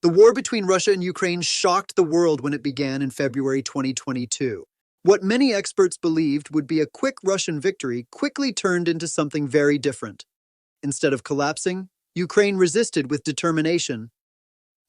The war between Russia and Ukraine shocked the world when it began in February 2022. What many experts believed would be a quick Russian victory quickly turned into something very different. Instead of collapsing, Ukraine resisted with determination,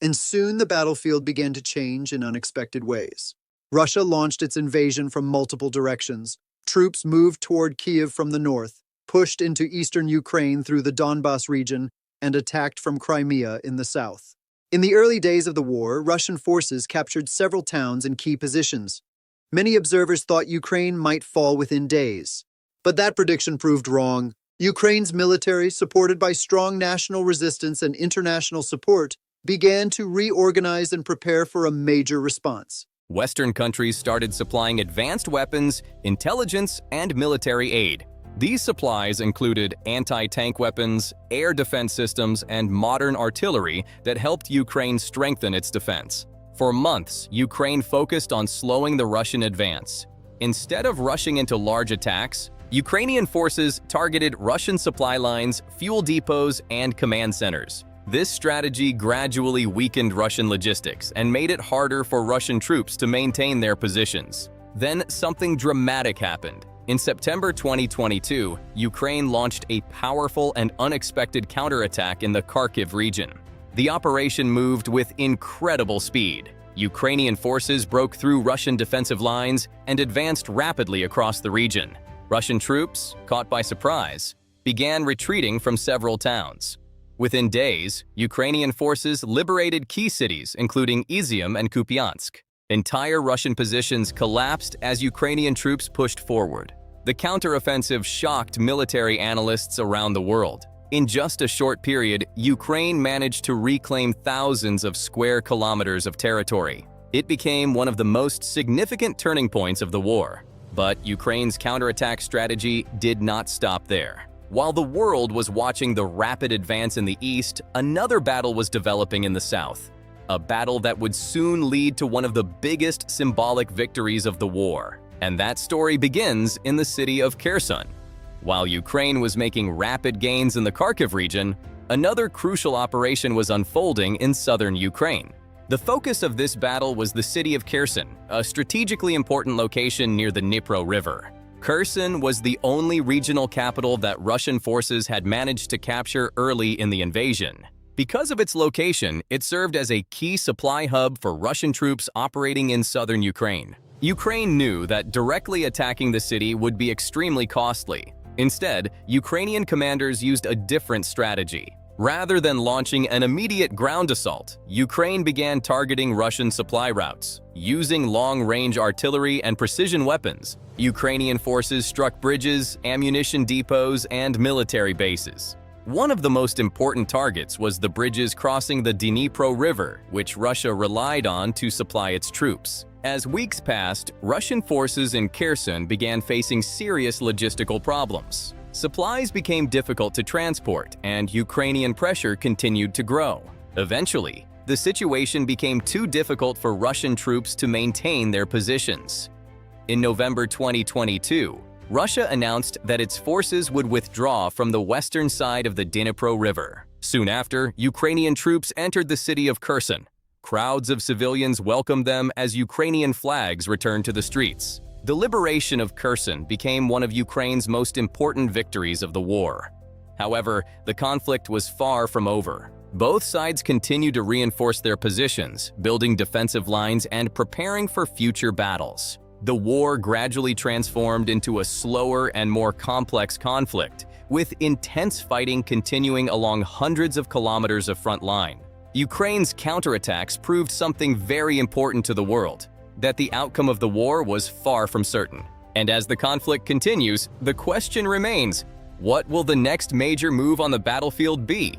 and soon the battlefield began to change in unexpected ways. Russia launched its invasion from multiple directions. Troops moved toward Kyiv from the north, pushed into eastern Ukraine through the Donbas region, and attacked from Crimea in the south. In the early days of the war, Russian forces captured several towns and key positions. Many observers thought Ukraine might fall within days. But that prediction proved wrong. Ukraine's military, supported by strong national resistance and international support, began to reorganize and prepare for a major response. Western countries started supplying advanced weapons, intelligence, and military aid. These supplies included anti-tank weapons, air defense systems, and modern artillery that helped Ukraine strengthen its defense. For months, Ukraine focused on slowing the Russian advance. Instead of rushing into large attacks, Ukrainian forces targeted Russian supply lines, fuel depots, and command centers. This strategy gradually weakened Russian logistics and made it harder for Russian troops to maintain their positions. Then something dramatic happened. In September 2022, Ukraine launched a powerful and unexpected counterattack in the Kharkiv region. The operation moved with incredible speed. Ukrainian forces broke through Russian defensive lines and advanced rapidly across the region. Russian troops, caught by surprise, began retreating from several towns. Within days, Ukrainian forces liberated key cities, including Izium and Kupiansk. Entire Russian positions collapsed as Ukrainian troops pushed forward. The counteroffensive shocked military analysts around the world. In just a short period, Ukraine managed to reclaim thousands of square kilometers of territory. It became one of the most significant turning points of the war. But Ukraine's counterattack strategy did not stop there. While the world was watching the rapid advance in the east, another battle was developing in the south. A battle that would soon lead to one of the biggest symbolic victories of the war. And that story begins in the city of Kherson. While Ukraine was making rapid gains in the Kharkiv region, another crucial operation was unfolding in southern Ukraine. The focus of this battle was the city of Kherson, a strategically important location near the Dnipro River. Kherson was the only regional capital that Russian forces had managed to capture early in the invasion. Because of its location, it served as a key supply hub for Russian troops operating in southern Ukraine. Ukraine knew that directly attacking the city would be extremely costly. Instead, Ukrainian commanders used a different strategy. Rather than launching an immediate ground assault, Ukraine began targeting Russian supply routes. Using long-range artillery and precision weapons, Ukrainian forces struck bridges, ammunition depots, and military bases. One of the most important targets was the bridges crossing the Dnipro River, which Russia relied on to supply its troops. As weeks passed, Russian forces in Kherson began facing serious logistical problems. Supplies became difficult to transport, and Ukrainian pressure continued to grow. Eventually, the situation became too difficult for Russian troops to maintain their positions. In November 2022, Russia announced that its forces would withdraw from the western side of the Dnipro River. Soon after, Ukrainian troops entered the city of Kherson. Crowds of civilians welcomed them as Ukrainian flags returned to the streets. The liberation of Kherson became one of Ukraine's most important victories of the war. However, the conflict was far from over. Both sides continued to reinforce their positions, building defensive lines and preparing for future battles. The war gradually transformed into a slower and more complex conflict, with intense fighting continuing along hundreds of kilometers of front line. Ukraine's counterattacks proved something very important to the world, that the outcome of the war was far from certain. And as the conflict continues, the question remains, what will the next major move on the battlefield be?